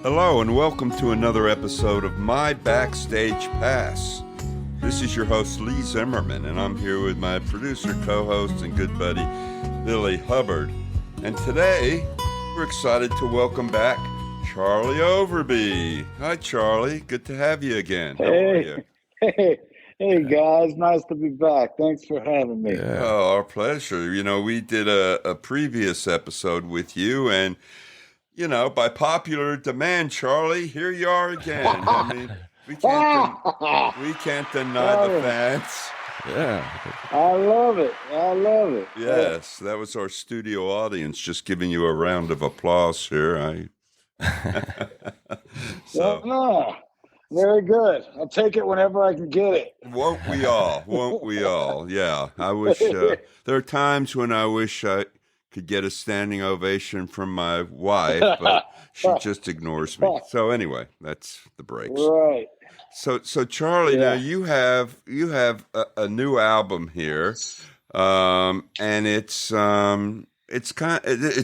Hello and welcome to another episode of My Backstage Pass. This is your host Lee Zimmerman, and I'm here with my producer, co-host, and good buddy Billy Hubbard. And today we're excited to welcome back Charlie Overbey. Hi Charlie, good to have you again. How are you? Hey guys, nice to be back. Thanks for having me. Yeah. Oh, our pleasure. You know, we did a previous episode with you, and you know, by popular demand, Charlie, here you are again. I mean, we can't deny the fans. Yeah. I love it. Yes, that was our studio audience just giving you a round of applause here. Very good. I'll take it whenever I can get it. Won't we all? Won't we all? Yeah. I wish there are times when I wish I could get a standing ovation from my wife, but she just ignores me. So anyway, that's the breaks. Right. So Charlie, now you have a new album here, and it's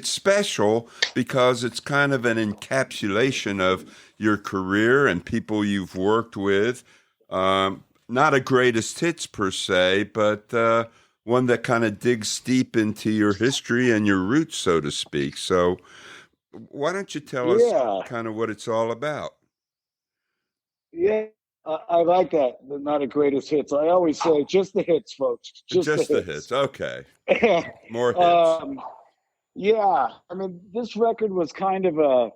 special because it's kind of an encapsulation of your career and people you've worked with. Not a greatest hits per se, but one that kind of digs deep into your history and your roots, so to speak. So why don't you tell us kind of what it's all about? Yeah, I like that. Not a greatest hits. I always say just the hits, folks. Just the hits. Okay. More hits. Yeah. I mean, this record was kind of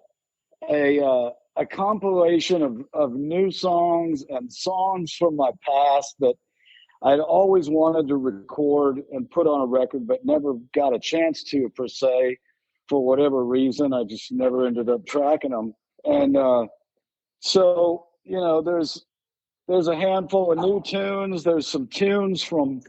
a compilation of new songs and songs from my past that I'd always wanted to record and put on a record, but never got a chance to, per se, for whatever reason. I just never ended up tracking them. And so, you know, there's a handful of new tunes. There's some tunes from,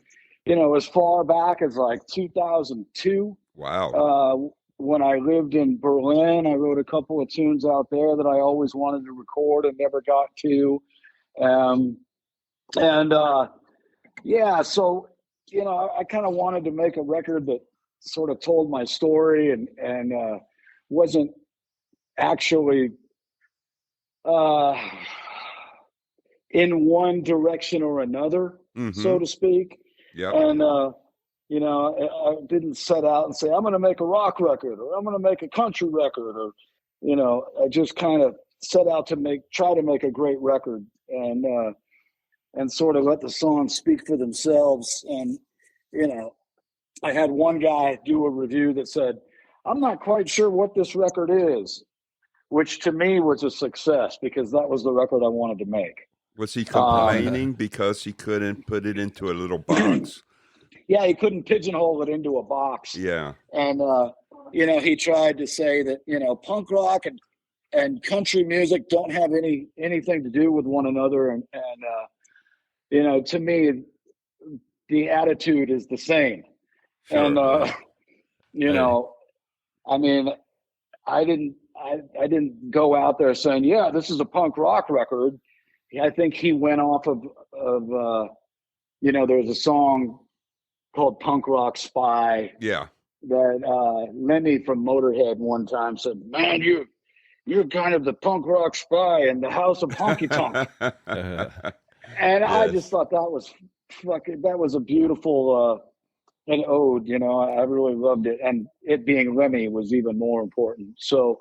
you know, as far back as like 2002. Wow. When I lived in Berlin, I wrote a couple of tunes out there that I always wanted to record and never got to. Yeah, so, you know, I kind of wanted to make a record that sort of told my story and wasn't actually in one direction or another, so to speak. Yeah. And, you know, I didn't set out and say, I'm going to make a rock record or I'm going to make a country record, or, you know, I just kind of set out to try to make a great record and sort of let the songs speak for themselves. And, you know, I had one guy do a review that said, I'm not quite sure what this record is, which to me was a success because that was the record I wanted to make. Was he complaining because he couldn't put it into a little box? Yeah, he couldn't pigeonhole it into a box. Yeah. And, you know, he tried to say that, you know, punk rock and country music don't have anything to do with one another. And you know, to me, the attitude is the same. Sure. And, you know, I mean, I didn't go out there saying, yeah, this is a punk rock record. I think he went off of you know, there was a song called Punk Rock Spy. Yeah. That Lemmy from Motorhead one time said, man, you're kind of the punk rock spy in the house of Honky Tonk. And yes. I just thought that was a beautiful an ode, you know. I really loved it, and it being Lemmy was even more important. So,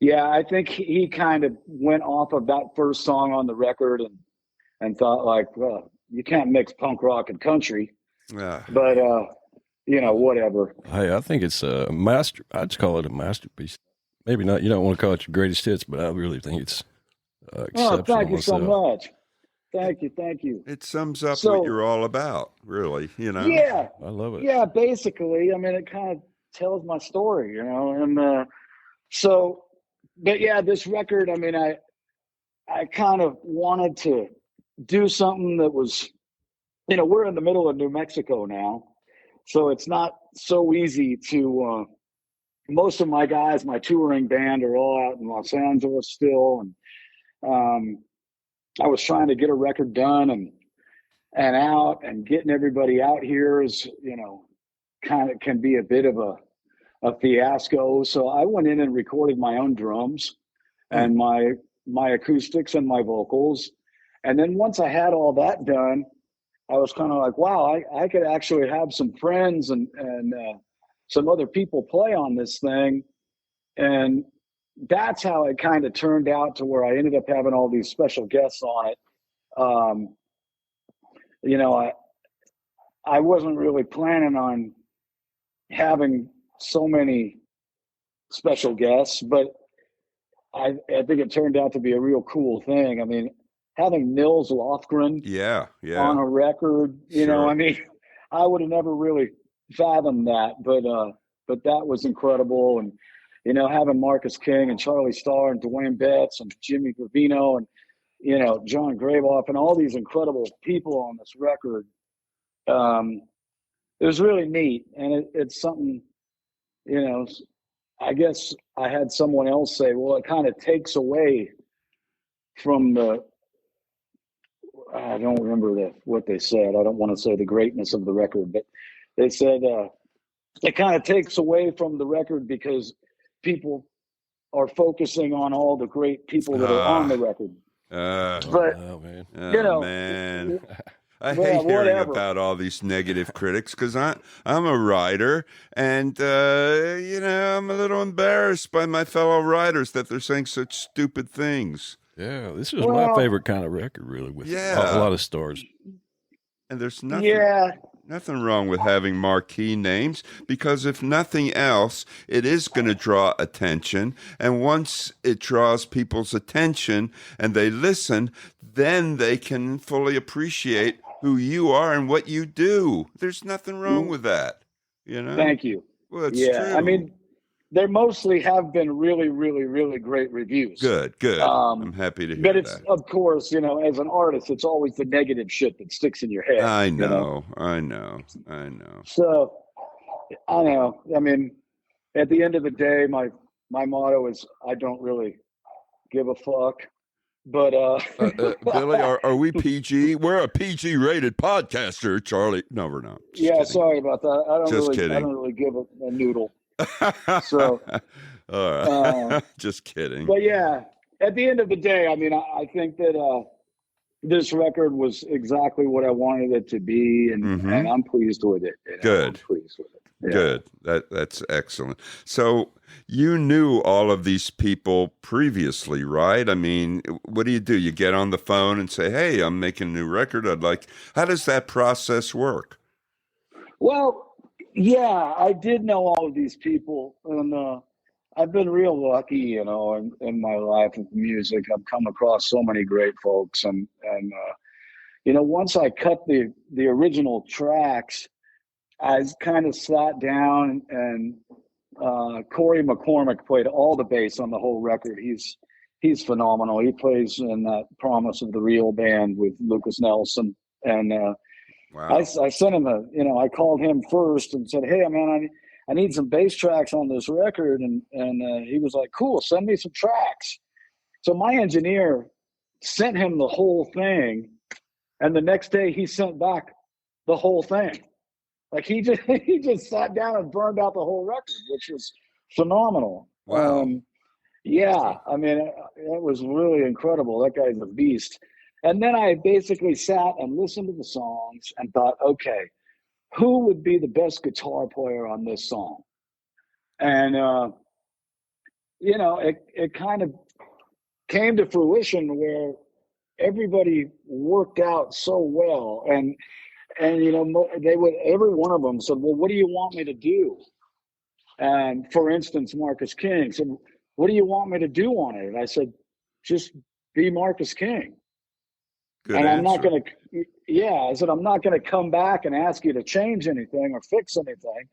yeah, I think he kind of went off of that first song on the record and thought like, well, you can't mix punk rock and country, but you know, whatever. Hey, I think it's a master. I'd call it a masterpiece. Maybe not. You don't want to call it your greatest hits, but I really think it's exceptional. Oh, thank you so much. Thank you. It sums up what you're all about, really, you know? Yeah. I love it. Yeah, basically. I mean, it kind of tells my story, you know? And so, but yeah, this record, I mean, I kind of wanted to do something that was, you know, we're in the middle of New Mexico now, so it's not so easy to, most of my guys, my touring band are all out in Los Angeles still. And I was trying to get a record done and out, and getting everybody out here is, you know, kind of can be a bit of a fiasco. So I went in and recorded my own drums and my acoustics and my vocals. And then once I had all that done, I was kind of like, wow, I could actually have some friends and some other people play on this thing. And that's how it kind of turned out to where I ended up having all these special guests on it. You know, I wasn't really planning on having so many special guests, but I think it turned out to be a real cool thing. I mean, having Nils Lofgren on a record, you know, I mean, I would have never really fathomed that, but that was incredible. And, you know, having Marcus King and Charlie Starr and Duane Betts and Jimmy Vivino and, you know, John Gravoff and all these incredible people on this record, it was really neat. And it's something, you know, I guess I had someone else say, well, it kind of takes away from the, I don't remember what they said. I don't want to say the greatness of the record, but they said it kind of takes away from the record because people are focusing on all the great people that are on the record. But you know, man. I hate hearing about all these negative critics because I'm a writer, and you know, I'm a little embarrassed by my fellow writers that they're saying such stupid things. Yeah, this is my favorite kind of record, really, with a lot of stars. And there's nothing wrong with having marquee names, because if nothing else, it is going to draw attention. And once it draws people's attention and they listen, then they can fully appreciate who you are and what you do. There's nothing wrong with that, you know? Thank you. Well, it's true. I mean, there mostly have been really, really, really great reviews. Good. I'm happy to hear that. But it's, of course, you know, as an artist, it's always the negative shit that sticks in your head. I know. You know? So, I know. I mean, at the end of the day, my motto is I don't really give a fuck. But Billy, are we PG? We're a PG rated podcaster, Charlie. No, we're not. Just kidding. Sorry about that. I don't really give a noodle. So, all right. Just kidding. But yeah, at the end of the day, I mean, I think that this record was exactly what I wanted it to be, and I'm pleased with it. You know? Good. I'm pleased with it. Yeah. Good. That's excellent. So you knew all of these people previously, right? I mean, what do? You get on the phone and say, "Hey, I'm making a new record. How does that process work?" Well, yeah, I did know all of these people, and I've been real lucky, you know, in my life with music. I've come across so many great folks, and you know, once I cut the original tracks, I kind of sat down and Corey McCormick played all the bass on the whole record. He's phenomenal. He plays in that Promise of the Real band with Lucas Nelson. And wow. I sent him I called him first and said, hey, man, I need some bass tracks on this record. And he was like, cool, send me some tracks. So my engineer sent him the whole thing. And the next day he sent back the whole thing. Like he just sat down and burned out the whole record, which was phenomenal. Wow. Yeah, I mean, it was really incredible. That guy's a beast. And then I basically sat and listened to the songs and thought, okay, who would be the best guitar player on this song? And, you know, it kind of came to fruition where everybody worked out so well. And you know, every one of them said, well, what do you want me to do? And for instance, Marcus King said, what do you want me to do on it? And I said, just be Marcus King. Good and answer. I'm not going to, I said, I'm not going to come back and ask you to change anything or fix anything.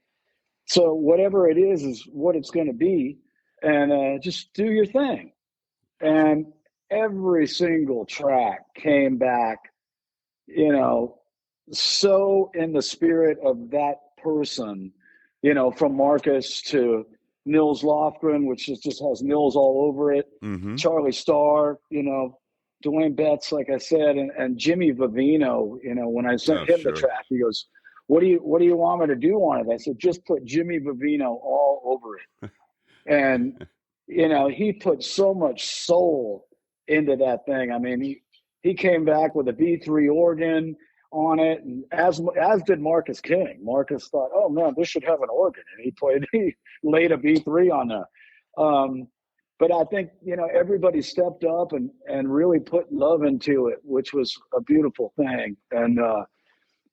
So whatever it is what it's going to be. And just do your thing. And every single track came back, you know, so in the spirit of that person, you know, from Marcus to Nils Lofgren, which just has Nils all over it, Charlie Starr, you know, Duane Betts, like I said, and Jimmy Vivino, you know, when I sent him the track, he goes, what do you want me to do on it? I said, just put Jimmy Vivino all over it. And, he put so much soul into that thing. I mean, he came back with a B3 organ on it, and as did Marcus King. Marcus thought, oh man, this should have an organ, and he laid a B3 on there. But I think everybody stepped up and really put love into it, which was a beautiful thing. And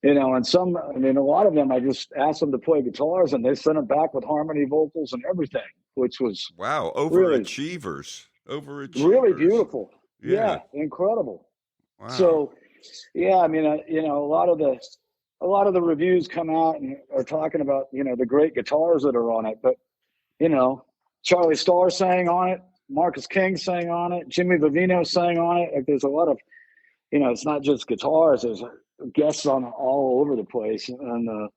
and a lot of them, I just asked them to play guitars, and they sent them back with harmony vocals and everything, which was wow, really, really beautiful. Yeah, incredible. Wow. So, yeah, I mean, a lot of the reviews come out and are talking about the great guitars that are on it, but Charlie Starr sang on it, Marcus King sang on it, Jimmy Vivino sang on it. Like, there's a lot of it's not just guitars. There's guests on all over the place, and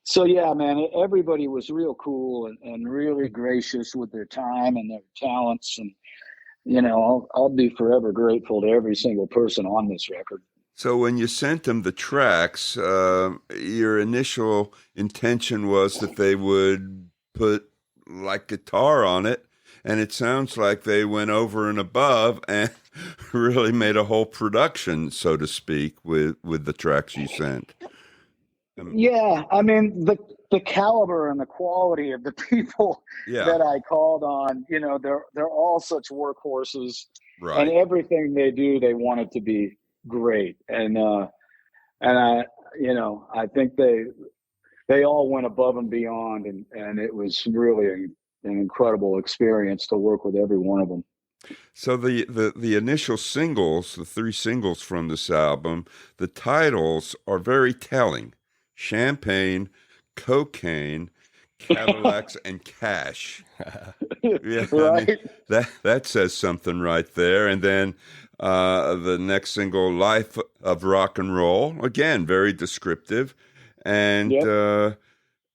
so yeah, man, everybody was real cool and really gracious with their time and their talents, and I'll be forever grateful to every single person on this record. So when you sent them the tracks, your initial intention was that they would put like guitar on it, and it sounds like they went over and above and really made a whole production, so to speak, with the tracks you sent. Yeah, I mean, the caliber and the quality of the people that I called on, they're all such workhorses, right? And everything they do, they want it to be great. And I think they all went above and beyond, and it was really an incredible experience to work with every one of them. So the initial singles, the 3 singles from this album, the titles are very telling. Champagne, Cocaine, Cadillacs, and Cash. Yeah, right. I mean, that says something right there. And then the next single, Life of Rock and Roll, again, very descriptive. And the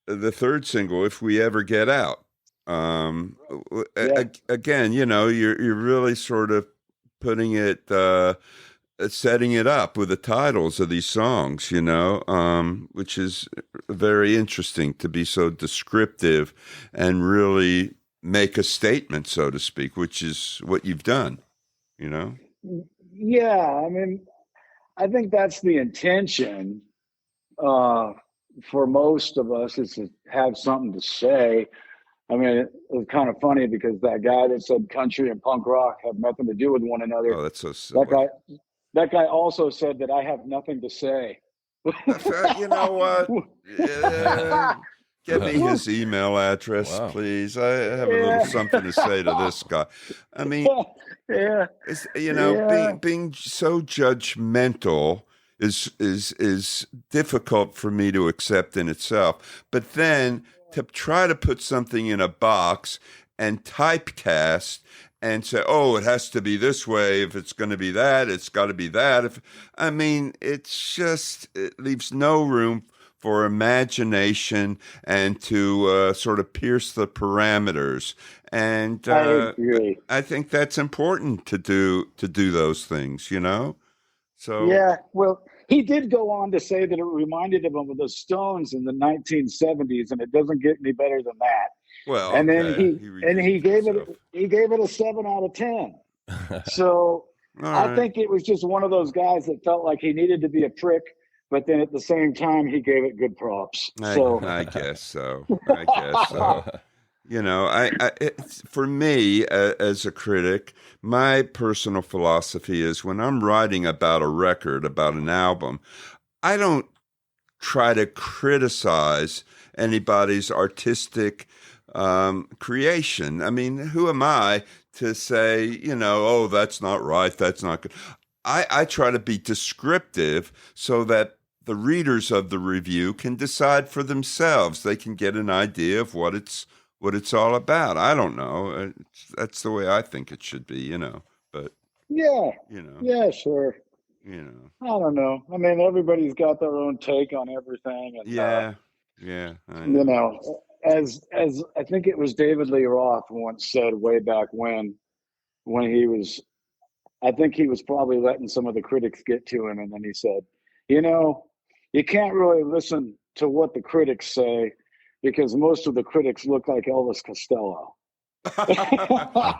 third single, If We Ever Get Out. Again, you're really sort of putting it, setting it up with the titles of these songs, which is very interesting to be so descriptive and really make a statement, so to speak, which is what you've done, Yeah, I mean, I think that's the intention for most of us, is to have something to say. I mean, it was kind of funny because that guy that said country and punk rock have nothing to do with one another. Oh, that's so silly. That guy also said that I have nothing to say. You know what? Give me his email address, please. I have a little something to say to this guy. I mean, being so judgmental is difficult for me to accept in itself. But then to try to put something in a box and typecast and say, oh, it has to be this way. If it's going to be that, it's got to be that. It leaves no room for imagination and to sort of pierce the parameters. And I agree. I think that's important to do those things, So yeah, well, he did go on to say that it reminded him of the Stones in the 1970s, and it doesn't get any better than that. Well, and then he gave it a 7 out of 10. So I think it was just one of those guys that felt like he needed to be a prick, but then at the same time he gave it good props. I guess so. For me as a critic, my personal philosophy is when I'm writing about a record, about an album, I don't try to criticize anybody's artistic creation. I mean, who am I to say, oh, that's not right, that's not good. I try to be descriptive so that the readers of the review can decide for themselves. They can get an idea of what it's all about. I don't know. That's the way I think it should be, But yeah, sure. I don't know. I mean, everybody's got their own take on everything. And, I know. As I think it was David Lee Roth once said way back when he was, I think he was probably letting some of the critics get to him, and then he said, you you can't really listen to what the critics say because most of the critics look like Elvis Costello.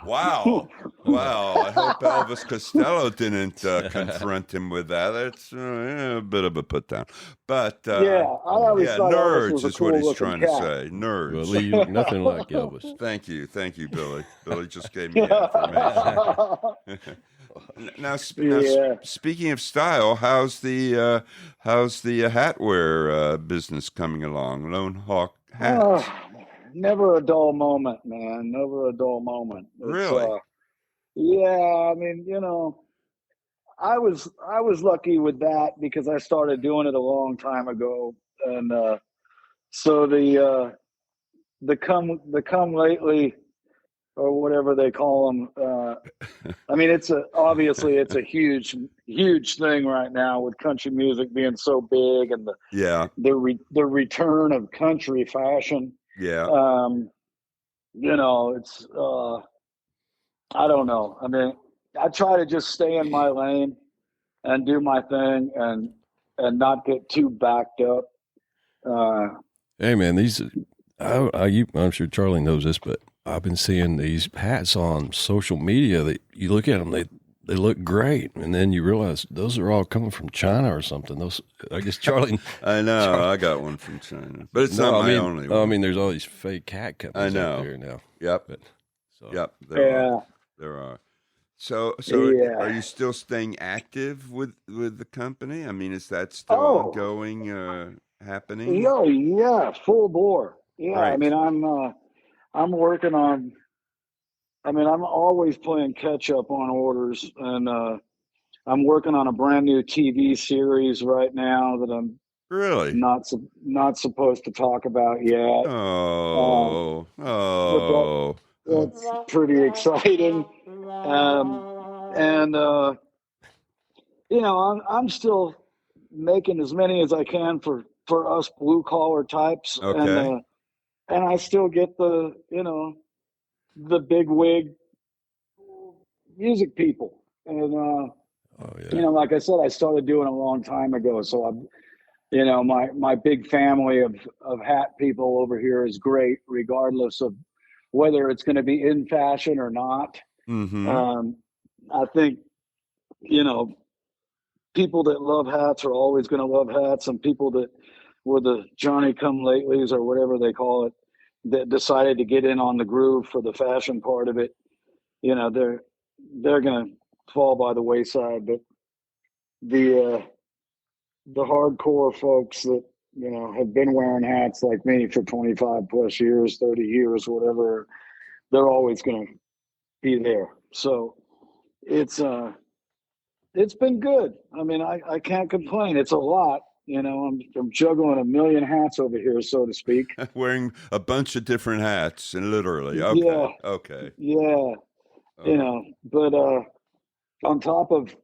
Wow. I hope Elvis Costello didn't confront him with that. That's a bit of a put down. But yeah, I always thought Elvis was nerds a is what he's cool-looking trying to cat. say. Nerds. Well, Lee, you look nothing like Elvis. Thank you, Billy. Billy just gave me information. Now, speaking of style, how's the hatwear business coming along? Lone Hawk hats. Never a dull moment, man. Never a dull moment. Really? Yeah, I mean, you know, I was lucky with that because I started doing it a long time ago, and so the come lately or whatever they call them. I mean, obviously it's a huge thing right now with country music being so big and the return of country fashion. Yeah. You know, it's I don't know. I mean, I try to just stay in my lane and do my thing and not get too backed up. Hey man, I'm sure Charlie knows this, but I've been seeing these hats on social media that you look at them, they look great, and then you realize those are all coming from China or something. Those, I guess, Charlie. I know. I got one from China, but it's not my only one. I mean, there's all these fake hat companies out there now. Yep. Yep. There are. So are you still staying active with the company? I mean, is that still ongoing, happening? Yeah, full bore. Yeah, right. I mean, I'm working on. I mean, I'm always playing catch up on orders, and I'm working on a brand new TV series right now that I'm really not supposed to talk about yet. That's pretty exciting. And you know, I'm still making as many as I can for us blue collar types, okay. And I still get the the big wig music people, and you know, like I said, I started doing it a long time ago, so I'm, you know, my big family of hat people over here is great, regardless of whether it's going to be in fashion or not. Mm-hmm. I think, you know, people that love hats are always going to love hats, and people that were the Johnny come latelys or whatever they call it, that decided to get in on the groove for the fashion part of it, you know, they're going to fall by the wayside. But the hardcore folks that, you know, have been wearing hats like me for 25 plus years, 30 years, whatever, they're always going to be there. So it's been good. I mean, I can't complain. It's a lot. You know, I'm juggling a million hats over here, so to speak. Wearing a bunch of different hats, and literally. Okay. Yeah. Okay. Yeah. You know, but on top of,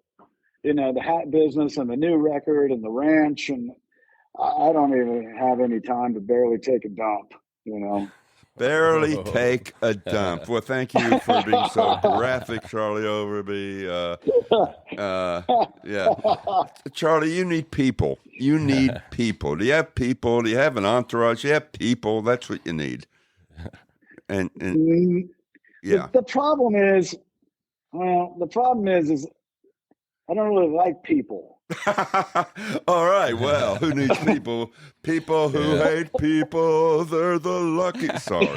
you know, the hat business and the new record and the ranch, and I don't even have any time to barely take a dump, you know. Barely take a dump. Well, thank you for being so graphic, Charlie Overbey. Yeah, Charlie, you need people. You need people. Do you have people? Do you have an entourage? You have people. That's what you need. And yeah, the problem is, I don't really like people. All right. Well, who needs people? People who hate people. They're the lucky. Sorry.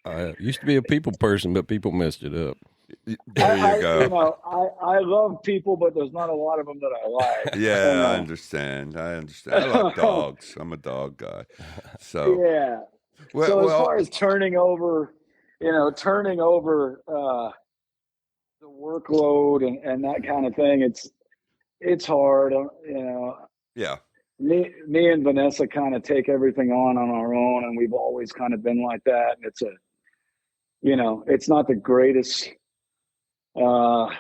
I used to be a people person, but people messed it up. There you go. You know, I love people, but there's not a lot of them that I like. Yeah, I understand. I like dogs. I'm a dog guy. So yeah. So as far as turning over the workload and that kind of thing, it's hard, you know. Yeah. Me and Vanessa kind of take everything on our own, and we've always kind of been like that. And it's it's not the greatest. God,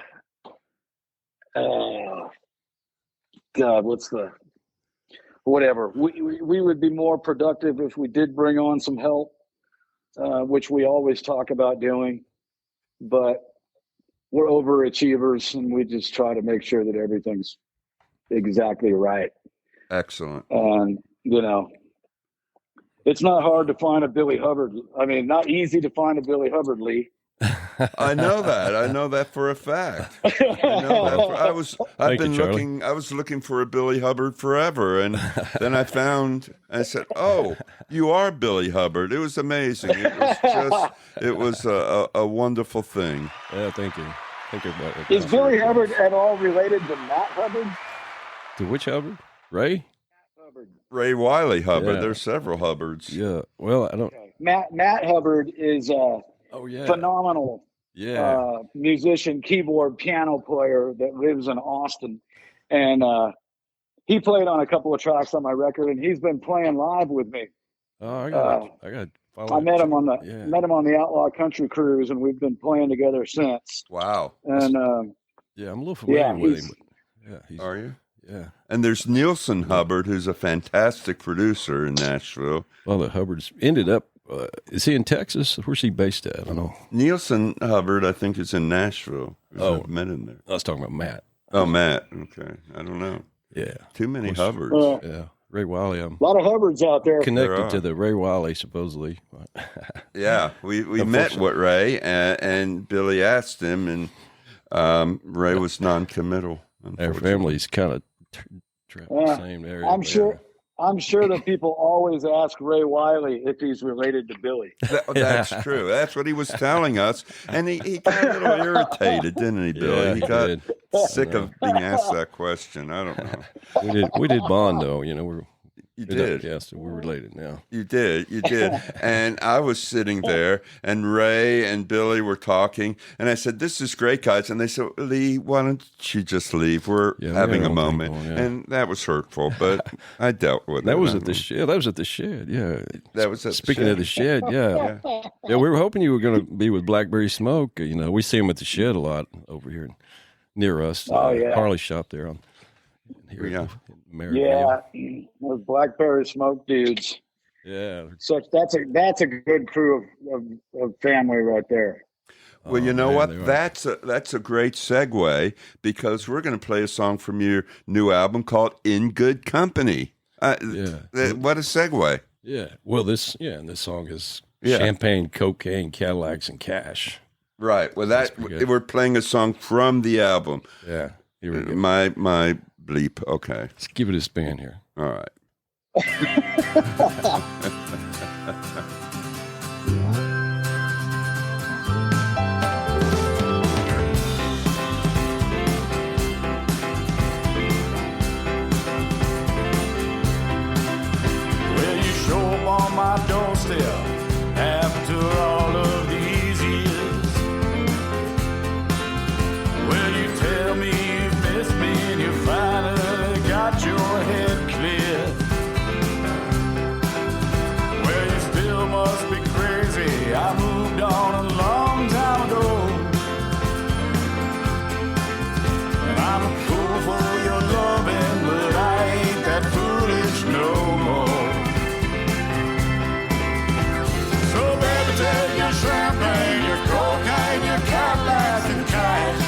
whatever. We would be more productive if we did bring on some help, which we always talk about doing, but we're overachievers, and we just try to make sure that everything's exactly right. Excellent. And, you know, it's not hard to find a Billy Hubbard. I mean, not easy to find a Billy Hubbard, Lee. I know that. I know that for a fact. I know that. I was looking for a Billy Hubbard forever, and then I said, "Oh, you are Billy Hubbard." It was amazing. It was a wonderful thing. Yeah, thank you. Thank you. Is Billy Hubbard at all related to Matt Hubbard? To which Hubbard? Ray? Hubbard. Ray Wiley Hubbard. Yeah. There's several Hubbards. Yeah. Well, I don't. Okay. Matt Hubbard is phenomenal musician, keyboard, piano player that lives in Austin, and he played on a couple of tracks on my record, and he's been playing live with me. Oh, I got. I met him on the Outlaw Country Cruise, and we've been playing together since. Wow. And I'm a little familiar with him. Yeah. Are you? Yeah. And there's Nielsen Hubbard, who's a fantastic producer in Nashville. Well, the Hubbards ended up. Is he in Texas? Where's he based at? I don't know. Nielsen Hubbard, I think, is in Nashville. I've met him there. I was talking about Matt. Oh, Matt. Okay. I don't know. Yeah. Too many Hubbards. Yeah. Ray Wiley. A lot of Hubbards out there. Connected to the Ray Wiley, supposedly. Yeah. We met with Ray, and Billy asked him, and Ray was non-committal. Our family's kind of the same area. I'm sure that people always ask Ray Wiley if he's related to Billy. That's true. That's what he was telling us. And he got a little irritated, didn't he, Billy? Yeah, he got sick of being asked that question. I don't know. We did bond, though. You know, You did. Yes, we're related now. You did. And I was sitting there, and Ray and Billy were talking, and I said, "This is great, guys." And they said, "Lee, why don't you just leave? We're having a moment." And that was hurtful, but I dealt with it. That was at the shed. That was at the shed, yeah. That was Speaking of the shed, yeah. We were hoping you were going to be with Blackberry Smoke. You know, we see him at the shed a lot over here near us. Harley shop there on here. Yeah. Those Blackberry Smoke dudes. Yeah. So that's a good crew of family right there. Well, you know what? That's a great segue, because we're going to play a song from your new album called "In Good Company." What a segue! Yeah. Well, this song is Champagne, Cocaine, Cadillacs, and Cash. Right. Well, we're playing a song from the album. Yeah. Here we go. My bleep. Okay. Let's give it a spin here. All right. Well, you show up on my doorstep after all of these years. Well, you tell me you miss me and you finally got your head clear. Well, you still must be crazy. I moved on a long time ago. And I'm a fool for your loving, but I ain't that foolish no more. So baby, take your champagne, your cocaine, your Cadillac and cash.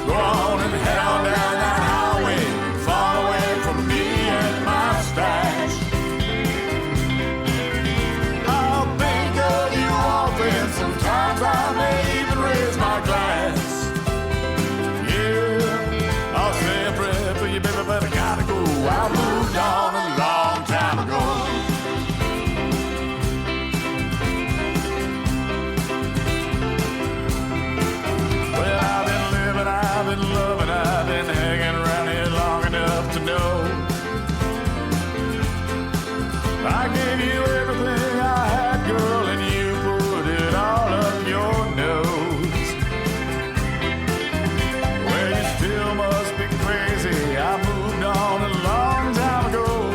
Go on and head on down that highway, far away from me and my stash. I'll think of you often, sometimes I may even raise my glass. Yeah, I'll say a prayer for you, baby, but I gotta go. I moved on a long time ago. Well, I've been loving, I've been hanging around here long enough to know I gave you everything I had, girl, and you put it all up your nose. Well, you still must be crazy. I moved on a long time ago,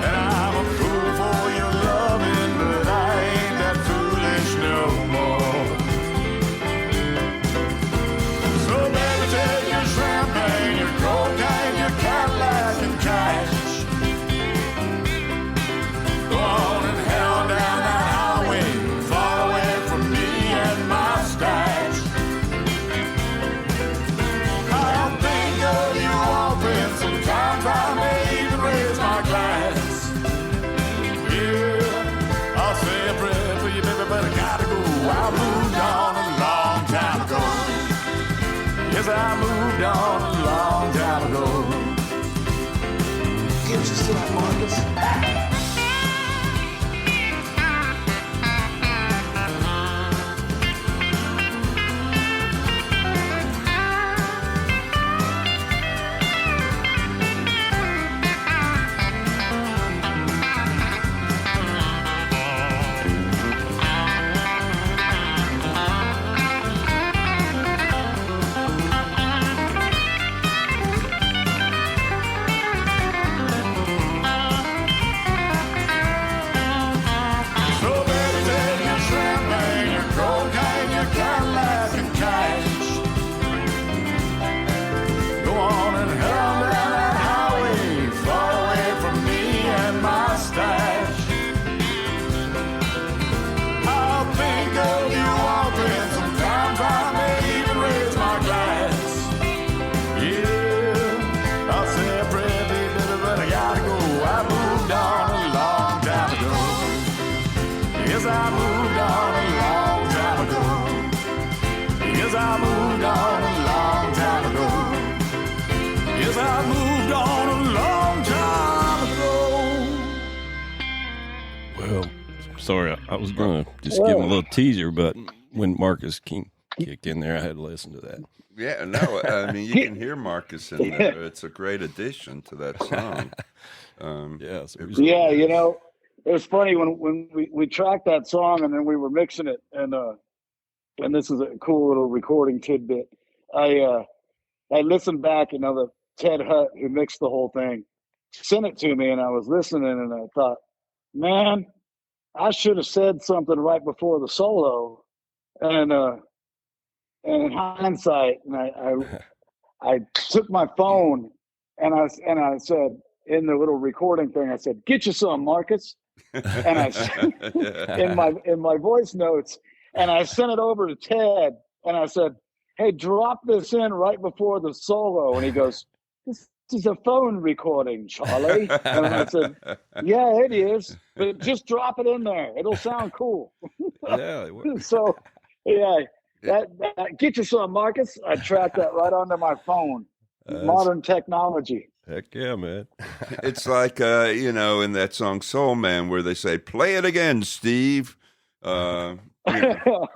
and I'm a fool for your loving, but I ain't that foolish no more. So baby, take your champagne, your cocaine, your Cadillac and cash. Get you some, Marcus. Sorry, I was going to just give him a little teaser, but when Marcus King kicked in there, I had to listen to that. Yeah, no, I mean, you can hear Marcus in there. It's a great addition to that song. Yeah, you know, it was funny when we tracked that song and then we were mixing it, and this is a cool little recording tidbit. I listened back, you know, the Ted Hutt, who mixed the whole thing, sent it to me, and I was listening, and I thought, man, I should have said something right before the solo, and in hindsight, and I took my phone and I said in the little recording thing, I said, "Get you some, Marcus," and I in my voice notes, and I sent it over to Ted, and I said, "Hey, drop this in right before the solo," and he goes, "This is a phone recording, Charlie." And I said, "Yeah, it is, but just drop it in there. It'll sound cool." Yeah. So, yeah, that get you some, Marcus. I tracked that right onto my phone. Modern technology. Heck yeah, man. It's like, you know, in that song Soul Man, where they say, "Play it again, Steve." You know,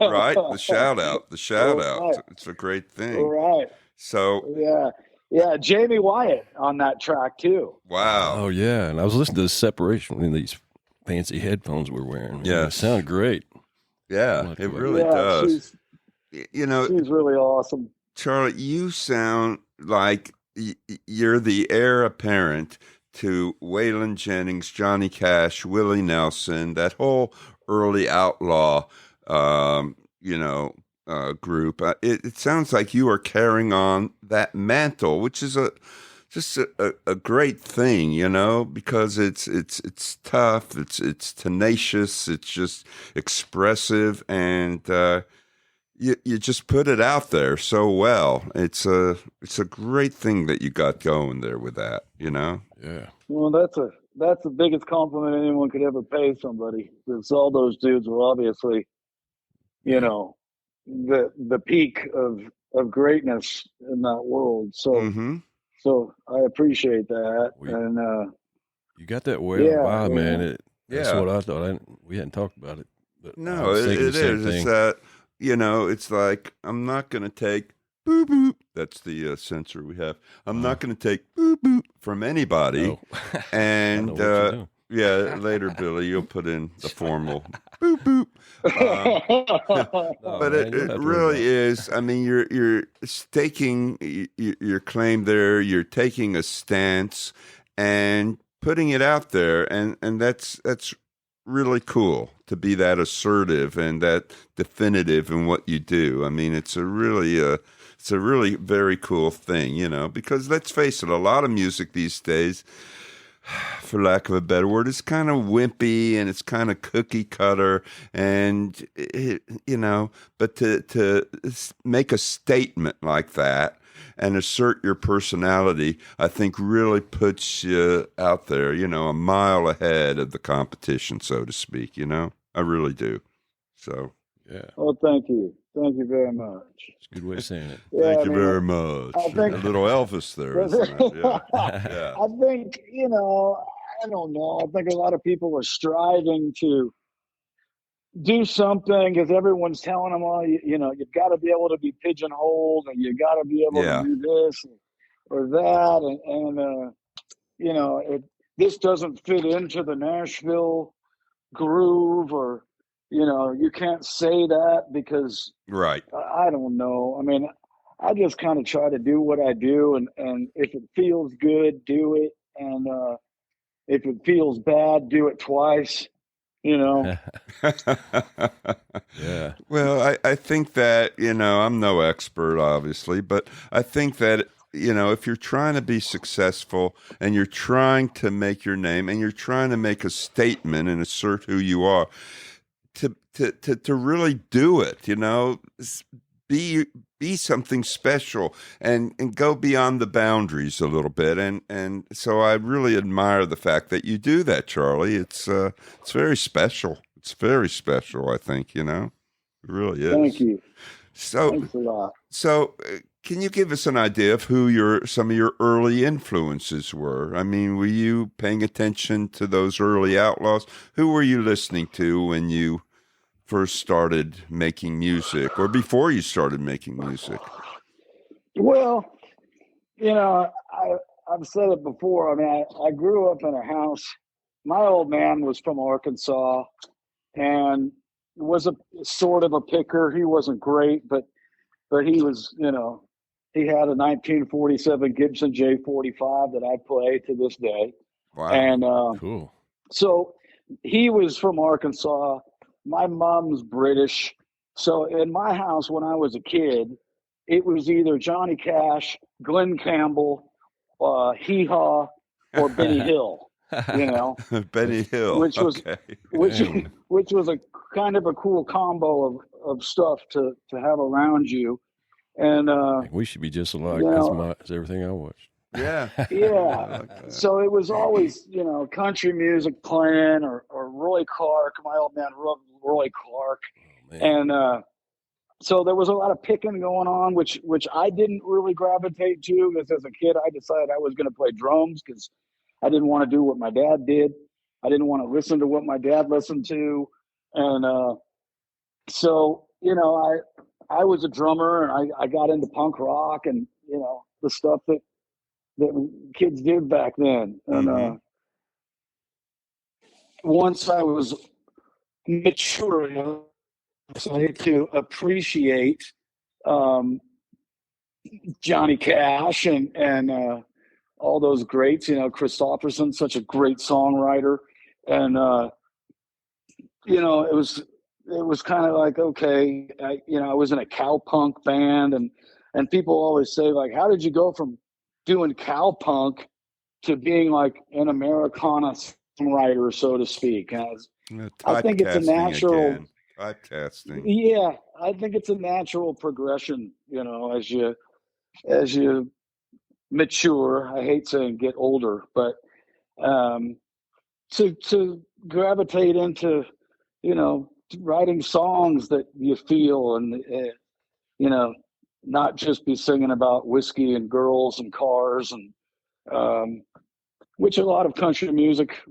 right? The shout out. Right. It's a great thing. Right. So, yeah, Jaime Wyatt on that track too. Wow. Oh yeah, and I was listening to the separation in these fancy headphones we're wearing. Yeah, it sounded great. Yeah, it really does. You know, she's really awesome. Charlie, you sound like you're the heir apparent to Waylon Jennings, Johnny Cash, Willie Nelson, that whole early Outlaw, you know, group. It sounds like you are carrying on that mantle, which is just a great thing, you know, because it's tough, it's tenacious, it's just expressive, and you just put it out there so well. It's a great thing that you got going there with that, you know. Yeah. Well, that's the biggest compliment anyone could ever pay somebody, because all those dudes were obviously, you know, the peak of greatness in that world. So so I appreciate that. And you got that vibe, man. That's what I thought. We hadn't talked about it, but no, it is. It's that, you know, it's like, I'm not going to take boop boop. That's the censor we have. I'm not going to take boop boop from anybody. Oh. And yeah, later, Billy, you'll put in the formal boop boop. But it really is. I mean, you're staking your claim there. You're taking a stance and putting it out there, and that's really cool to be that assertive and that definitive in what you do. I mean, it's a really very cool thing, you know, because let's face it, a lot of music these days, for lack of a better word, is kind of wimpy and it's kind of cookie cutter, and you know, but to make a statement like that and assert your personality, I think really puts you out there, you know, a mile ahead of the competition, so to speak, you know. I really do. So Yeah. Oh, thank you. Thank you very much. It's a good way of saying it. Yeah, Thank you very much. I think A little Elvis there, isn't it? Yeah. Yeah. I think, I don't know. I think a lot of people are striving to do something because everyone's telling them, oh, you've got to be able to be pigeonholed and you got to be able Yeah. to do this or that. This doesn't fit into the Nashville groove, or, you can't say that because Right. I don't know. I mean, I just kind of try to do what I do, and if it feels good, do it. And if it feels bad, do it twice, Yeah. Well, I think that, I'm no expert, obviously, but I think that, if you're trying to be successful and you're trying to make your name and you're trying to make a statement and assert who you are, to really do it, be something special and go beyond the boundaries a little bit. And so I really admire the fact that you do that, Charlie. It's very special. It's very special, I think, it really is. Thank you. So, Thanks a lot. So, can you give us an idea of who some of your early influences were? I mean, were you paying attention to those early Outlaws? Who were you listening to when you first started making music, or before you started making music? Well, I've said it before. I mean, I grew up in a house. My old man was from Arkansas and was a sort of a picker. He wasn't great, but he was, he had a 1947 Gibson J45 that I play to this day. Wow. And Cool. so he was from Arkansas. My mom's British. So in my house when I was a kid, it was either Johnny Cash, Glenn Campbell, Hee Haw, or Benny Hill. Benny Hill, which was okay. which was a kind of a cool combo of stuff to have around you. And we should be just alike. That's everything I watched. Yeah. Yeah. Like so it was always, country music playing or Roy Clark. My old man loved Roy Clark. Oh, And so there was a lot of picking going on, which I didn't really gravitate to, because as a kid, I decided I was going to play drums because I didn't want to do what my dad did. I didn't want to listen to what my dad listened to. And so, I was a drummer, and I got into punk rock and, the stuff that kids did back then. And once I was mature enough to appreciate Johnny Cash and all those greats, Christopherson, such a great songwriter. And, it was kind of like, okay, I was in a cowpunk band, and people always say, like, how did you go from doing cowpunk to being like an Americana songwriter, so to speak? I think it's a natural typecasting. Yeah, I think it's a natural progression, as you mature. I hate saying get older, but to gravitate into, writing songs that you feel, and not just be singing about whiskey and girls and cars, and which a lot of country music,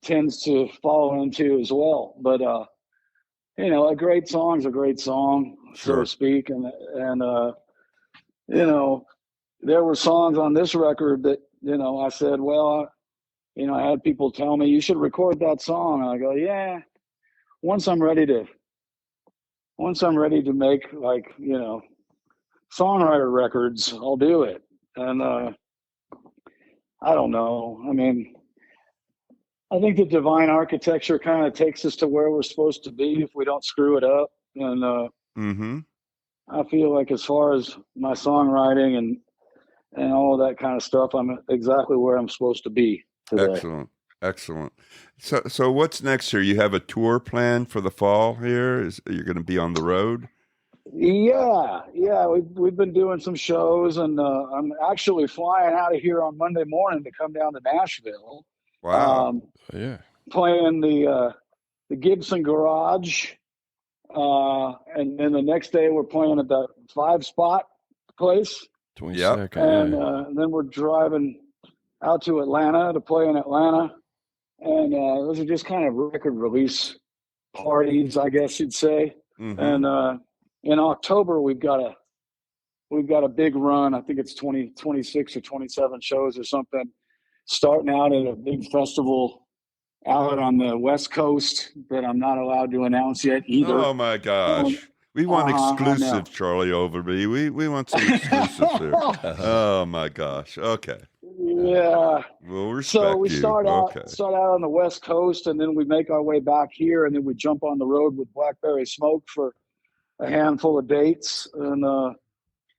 tends to fall into as well. But a great song's a great song, so to speak. And there were songs on this record that, I said, well, I had people tell me, you should record that song. And I go, yeah, once I'm ready to make, like, songwriter records, I'll do it. And I don't know. I mean, I think the divine architecture kind of takes us to where we're supposed to be if we don't screw it up. And I feel like, as far as my songwriting and all of that kind of stuff, I'm exactly where I'm supposed to be today. Excellent. So what's next here? You have a tour plan for the fall here? You're going to be on the road? Yeah. We've been doing some shows, and I'm actually flying out of here on Monday morning to come down to Nashville. Wow. Yeah. Playing the Gibson Garage And then the next day we're playing at the 5-spot place. 22nd. And then we're driving out to Atlanta to play in Atlanta. And those are just kind of record release parties, I guess you'd say. Mm-hmm. And in October we've got a big run. I think it's 26 or 27 shows or something, starting out at a big festival out on the West Coast that I'm not allowed to announce yet either. Oh my gosh. We want exclusive, Charlie Overbey. We want some exclusives here. Oh my gosh. Okay. Yeah. We'll respect So we you. start out on the West Coast, and then we make our way back here, and then we jump on the road with Blackberry Smoke for a handful of dates. And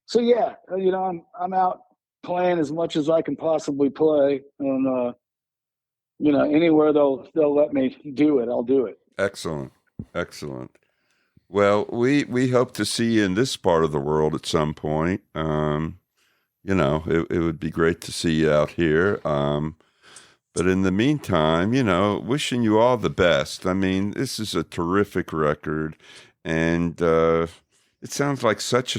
so yeah, I'm out playing as much as I can possibly play, and anywhere they'll let me do it, I'll do it. Excellent. Well, we hope to see you in this part of the world at some point. It would be great to see you out here. But in the meantime, wishing you all the best. I mean, this is a terrific record, and it sounds like such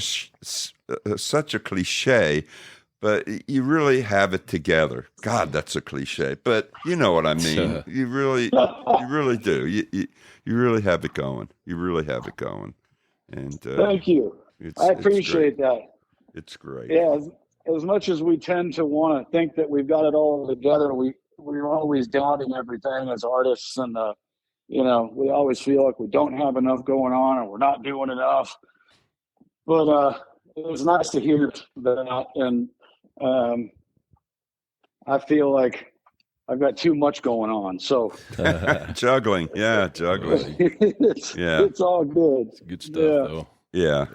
a cliche, but you really have it together. God, that's a cliche, but you know what I mean. You really do. You really have it going. You really have it going. And thank you. I appreciate that. It's great. Yeah, as much as we tend to want to think that we've got it all together, we're always doubting everything as artists, and we always feel like we don't have enough going on or we're not doing enough. But it was nice to hear that, and I feel like I've got too much going on. So juggling. It's all good. It's good stuff, though. Yeah.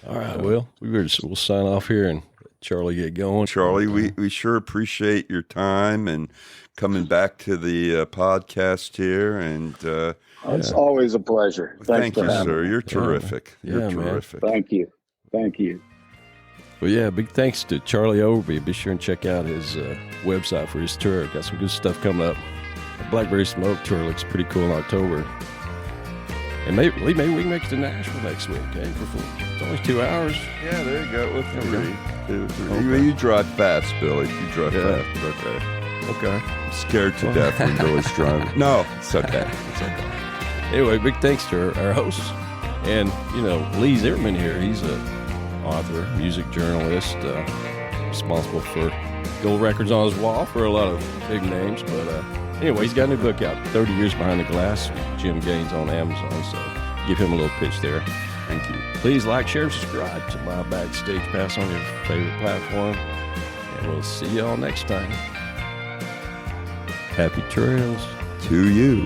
All right. Well, we'll sign off here and Charlie get going. Charlie, we sure appreciate your time and coming back to the podcast here. And it's always a pleasure. Thank you, sir. You're terrific. You're terrific. Man. Thank you. Well, yeah, big thanks to Charlie Overbey. Be sure and check out his website for his tour. Got some good stuff coming up. The Blackberry Smoke tour looks pretty cool in October. And maybe we can make it to Nashville next week. Okay? It's only 2 hours. Yeah, there you go. With three. Okay. You drive fast, Billy. You drive fast. Okay. I'm scared to death when Billy's driving. No, it's okay. Anyway, big thanks to our hosts. And, Lee Zimmerman here. He's a author, music journalist, responsible for gold records on his wall for a lot of big names. But anyway, he's got a new book out, 30 Years Behind the Glass, with Jim Gaines on Amazon. So give him a little pitch there. Thank you. Please like, share, and subscribe to my Backstage Pass on your favorite platform. And we'll see y'all next time. Happy trails to you.